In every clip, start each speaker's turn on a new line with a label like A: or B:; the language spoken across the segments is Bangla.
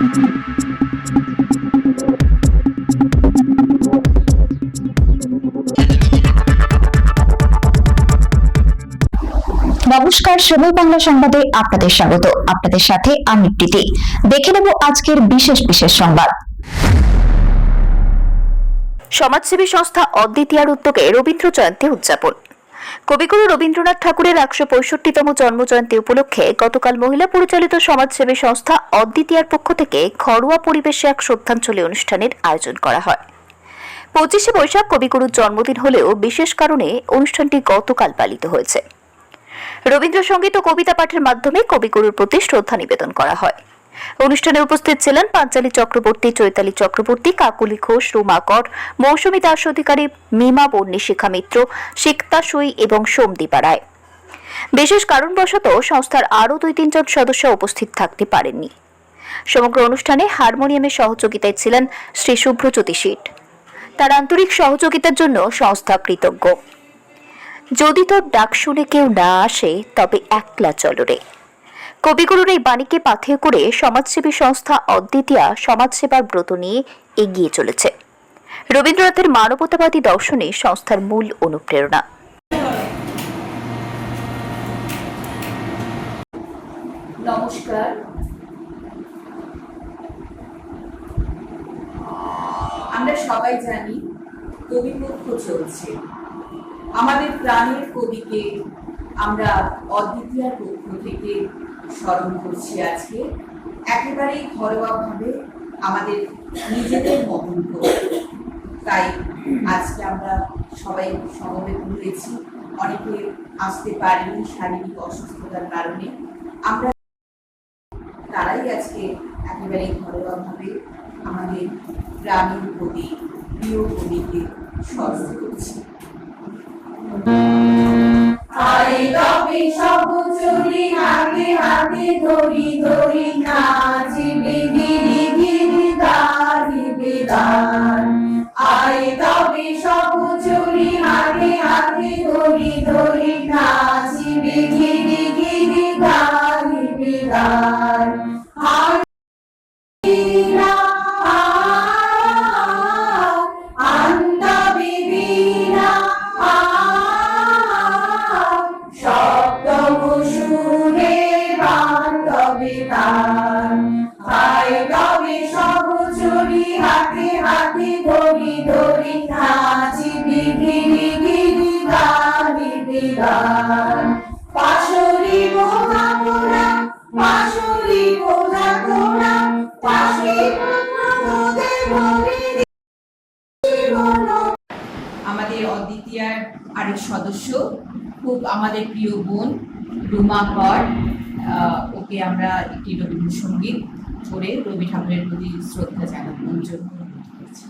A: নমস্কার, সময় বাংলা সংবাদে আপনাদের স্বাগত। আপনাদের সাথে আমি প্রীতি। দেখে নেব আজকের বিশেষ সংবাদ। সমাজসেবী সংস্থা অদ্বিতীয়ার উদ্যোগে রবীন্দ্র জয়ন্তী উদযাপন। কবিগুরু রবীন্দ্রনাথ ঠাকুরের ১৬৫তম জন্মজয়ন্তী উপলক্ষে গতকাল মহিলা পরিচালিত সমাজসেবী সংস্থা অদ্বিতীয়ার পক্ষ থেকে ঘরোয়া পরিবেশে এক শ্রদ্ধাঞ্জলি অনুষ্ঠানের আয়োজন করা হয়। ২৫শে বৈশাখ কবিগুরুর জন্মদিন হলেও বিশেষ কারণে অনুষ্ঠানটি গতকাল পালিত হয়েছে। রবীন্দ্রসঙ্গীত ও কবিতা পাঠের মাধ্যমে কবিগুরুর প্রতি শ্রদ্ধা নিবেদন করা হয়। অনুষ্ঠানে উপস্থিত ছিলেন পাঞ্চালী চক্রবর্তী, চৈতালি চক্রবর্তী, কাকুলি ঘোষ, রুমা কর, মৌসুমী দাস অধিকারী, মিমা বন্নি, শিখা মিত্র, সিক্তা সুই এবং সোমদীপা রায়। বিশেষ কারণবশত সংস্থার আরও ২-৩ জন সদস্য উপস্থিত থাকতে পারেননি। সমগ্র অনুষ্ঠানে হারমোনিয়ামের সহযোগিতায় ছিলেন শ্রী শুভ্রজ্যোতি শীট। তার আন্তরিক সহযোগিতার জন্য সংস্থা কৃতজ্ঞ। যদি তোর ডাক শুনে কেউ না আসে তবে একলা চলো রে। কবিগুরুর এই বাণীকে পাথেয় করে সমাজসেবী সংস্থা অদ্বিতীয়া সমাজসেবার ব্রত নিয়ে এগিয়ে চলেছে। রবীন্দ্রনাথের মানবতাবাদী দর্শনে সংস্থার মূল অনুপ্রেরণা।
B: নমস্কার। আমরা সবাই জানি কবিপক্ষ চলছে। আমাদের প্রাণের কবিকে আমরা অদ্বিতীয়ার পক্ষ থেকে স্মরণ করছি আজকে, একেবারেই ঘরোয়াভাবে আমাদের নিজেদের মতন করে। তাই আজকে আমরা সবাই সমবেত হয়েছি। অনেকে আসতে পারেনি শারীরিক অসুস্থতার কারণে। আমরা তারাই আজকে একেবারেই ঘরোয়াভাবে আমাদের গ্রামীণ কবি, প্রিয় কবিকে স্মরণ করছি। আরে তবে সব চুরি হাতে হাতে ধরি ধরি নাচিবি গিরি গিরি গাহিবি গান। আরে তবে সব চুরি হাতে হাতে ধরি ধরি নাচিবি গিরি গিরি গাহিবি গান। আমাদের অদ্বিতীয়ার আরেক সদস্য, খুব আমাদের প্রিয় বোন রুমা কর, ওকে আমরা একটি রবীন্দ্রসঙ্গীত করে রবি ঠাকুরের প্রতি শ্রদ্ধা জানানোর জন্য অনুরোধ করছি।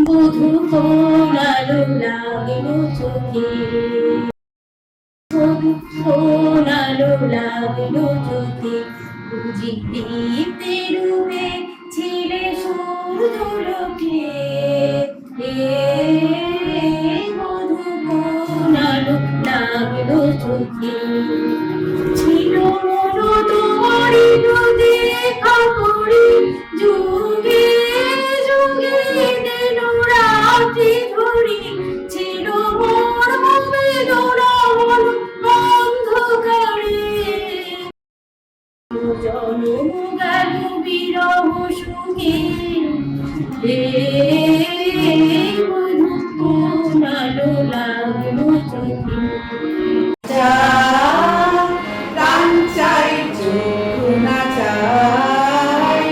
C: বধূ ফোনালো লাগলো চোখে, ফোনালো লাগলো চোখে, বুঝিতে রূপে ছিলে সূর্যলোকে। বধূ ফোনালো লাগলো চোখে, ছিল মনো তোমারি নদী কাপড়ি, যুগে যুগে ধরি ছিল মোর বেদনা অন্ধকারে। জনম গেল বিরহ সুখে, ফোনালো লাগলো চোখে। প্রাণ চাই চোখ না চাই,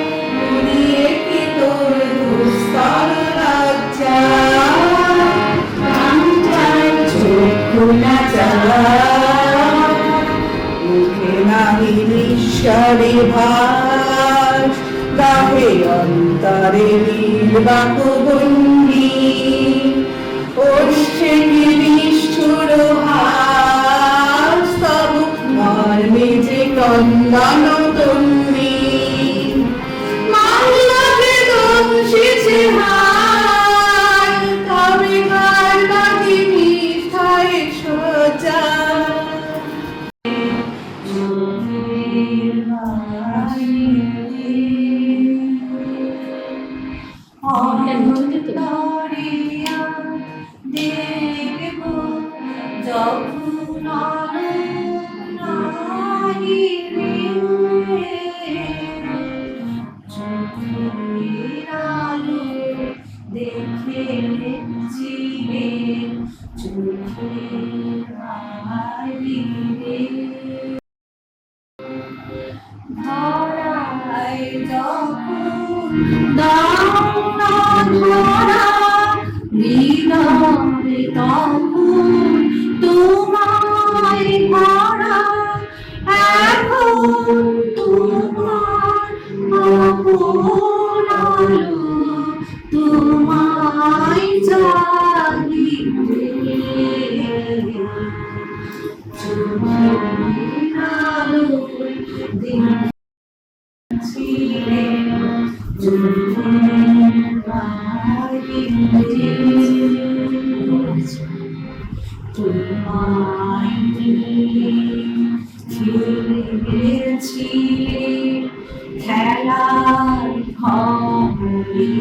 D: জলে ভাস গাহে অন্তরে নীল বাকবন্দি ওষ্ঠে কি নিষ্ঠুর হাস তব মর্মে যে ক্রন্দন তন্বী মাল্লাকে দংশিছে হায় তবে কার নাকি মিঠায় সোজা
C: তোমায় ভরা এখন তোমার আপন আলো তোমায় জাগিবে চোখের আলোয় দেখছিলে তোমায় খেলেছি খেলার ঘরে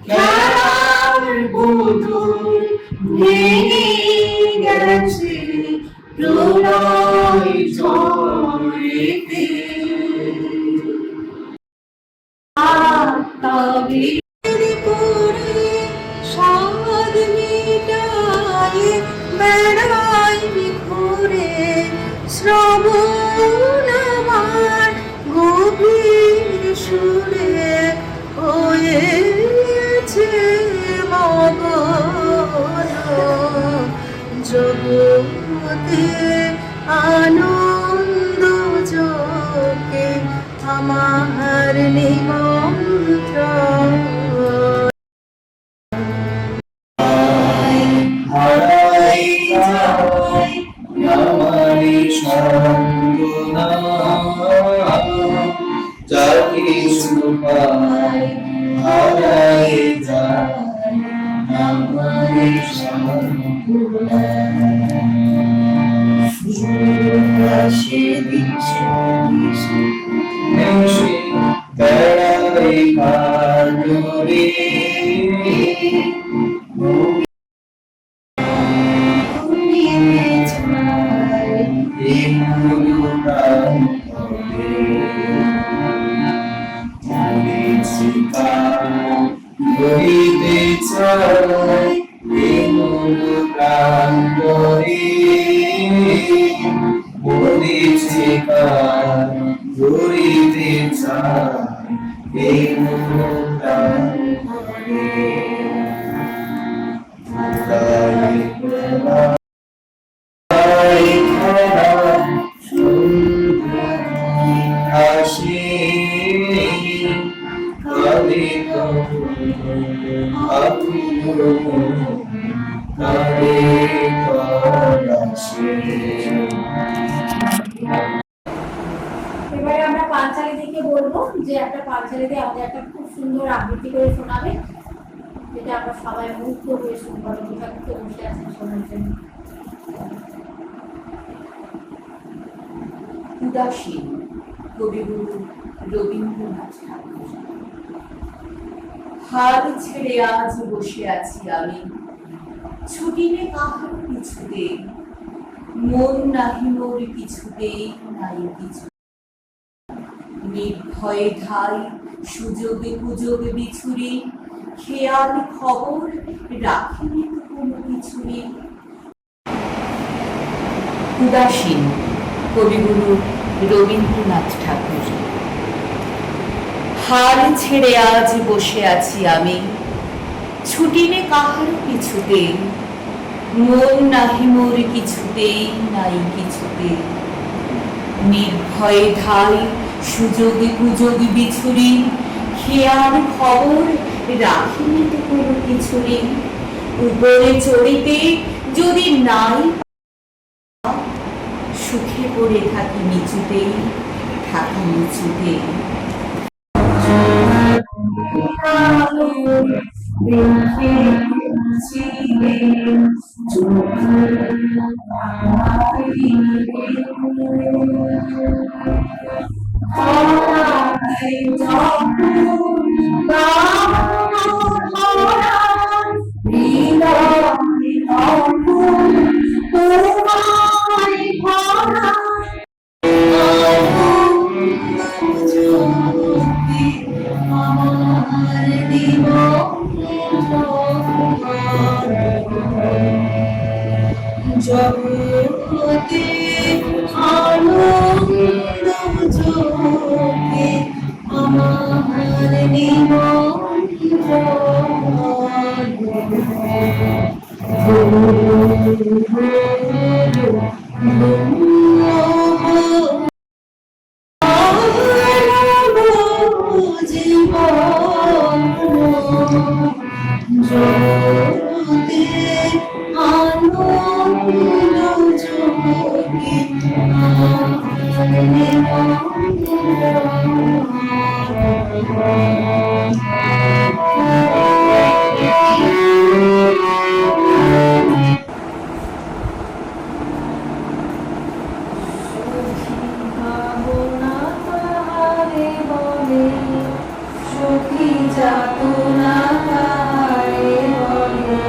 C: খেলার পুতুল ভেঙে গেছে প্রলয় ঝড়েতে তবে করে সাদ মিটায়ে বেড়াই ঘুরে শ্রবণ আমার গভীর সুরে হয়েছে মগন জগতে আনন্দ যোগে আমার নিমন্ত্রণ
E: আমারি সঙ্গ না যা কিছু পাই হারাই যায় আমারি সঙ্গ না সে দিশে দিশে বেড়াই কাটরে ধরিতে চাই প্রাণ করে বলেছে কার ধরিতে চাই প্রাণ করে হাসি কালে
C: এবারে আমরা পাঁচালী দিকে বলবো যে একটা পাঁচালী দিয়ে আমাদের একটা খুব সুন্দর আবৃত্তি করে শোনাবে যেটা আমরা সবাই মুগ্ধ হয়ে শুনবো অপেক্ষা বসে আছেন শোনার জন্য।
B: উদাসীন কবিগুরু রবীন্দ্রনাথ ঠাকুর। হাল ছেড়ে আজ বসে আছি আমি, ছুটি নে কাহার পিছুতে, মন নাহি মোর কিছুতেই নাই কিছু। নির্ভয়ে ঠাই সুযোগে কুযোগে বিছুরি, খেয়াল খবর রাখিনি তো কোনো কিছুরই। উদাসীন কবিগুরু রবীন্দ্রনাথ ঠাকুর। হাল ছেড়ে আজ বসে আছি আমি, ছুটি নে কাহার পিছুতে, মন নাহি মোর কিছুতেই নাই কিছুতে। নির্ভয়ে ধাই সুযোগে কুযোগে বিছুরি, খেয়াল খবর রাখিনি তো কোনো কিছুরি। উপরে চড়িতে যদি নাই সুখে পড়ে থাকি নিচুতে, থাকি নিচুতে।
D: জগতে আনন্দ যোগে আমার জীবন জগতে আনন্দ যোগে সখী যাতনা তারে বলে,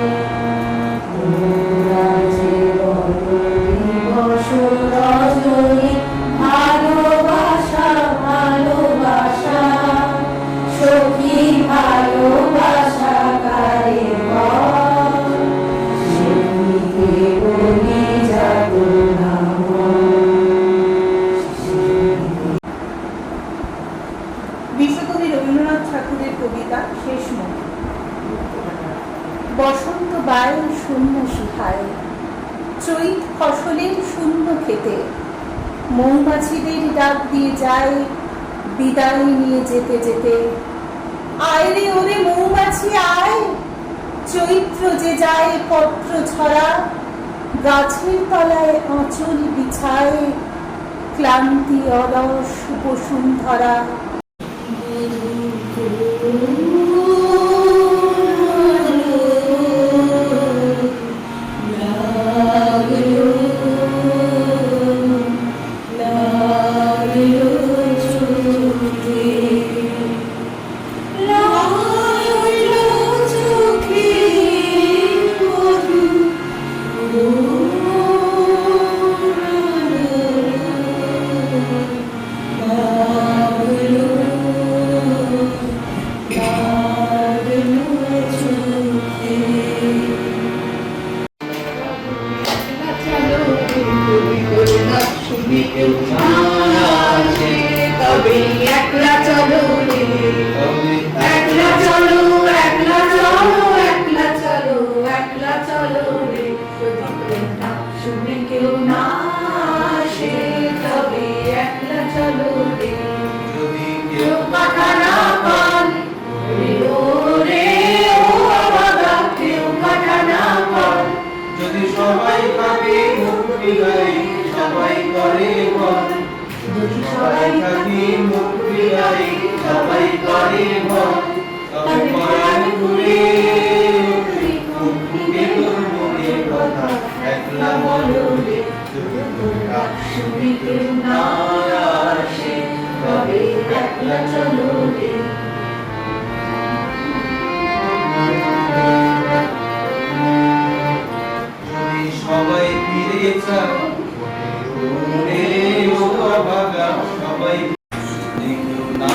D: রজনী ভালোবাসা ভালোবাসা সখী ভালোবাসা কারে বলি যাতনা।
F: বিশ্বকবি রবীন্দ্রনাথ ঠাকুরের কবিতা শেষ মুখ। বসন্ত বায়ু শূন্য শিখায়, চৈত ফসলের শূন্য খেতে, মৌমাছিদের ডাক দিয়ে যায় বিদায় নিয়ে যেতে যেতে। আয় রে ওরে মৌমাছি আয়, চৈত্র যে যায় পত্র ছড়া, গাছের তলায় আঁচল বিছায়, ক্লান্তি অলস বসুন্ধরা।
D: তবে একলা চলো রে, একলা চলো একলা চলো একলা চলো একলা চলো রে, শুনে কেউ না আসে তবে একলা চলো রে। কেউ কথা না বলে রে ও বাবা, কেউ কথা না বলে।
E: যদি সবাই থাকে মুখ বিলাই সবাই করে বল, যদি সবাই থাকে মুখ বিলাই সবাই করে বল, তবে পরাণ ঘুরে মুখ ফুটে তোর মনের কথা একলা বলো রে।
D: শুনে কেউ না আসে তবে একলা চলো রে।
E: যদি সবাই ফিরে চায় ওরে ও বাবা, সবাই কেউ না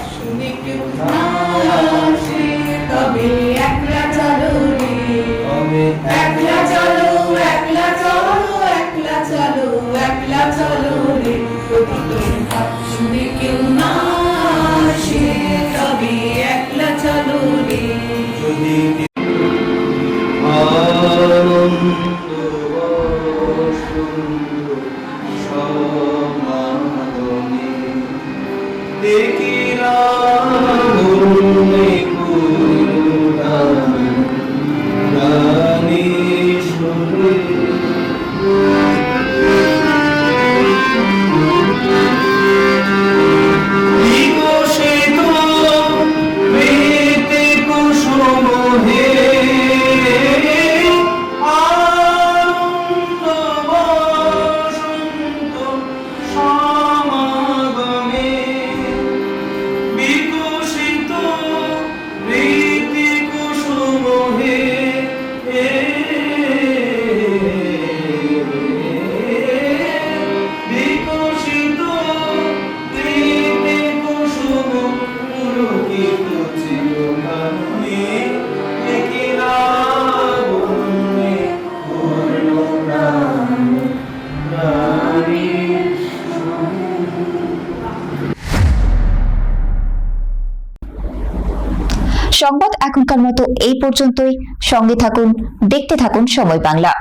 D: শুনে কেউ না আসে তবে একলা চলো রে, একলা চলো একলা চলো একলা চলো একলা
A: সংবাদ এখনকার মতো এই পর্যন্তই। সঙ্গে থাকুন, দেখতে থাকুন সময় বাংলা।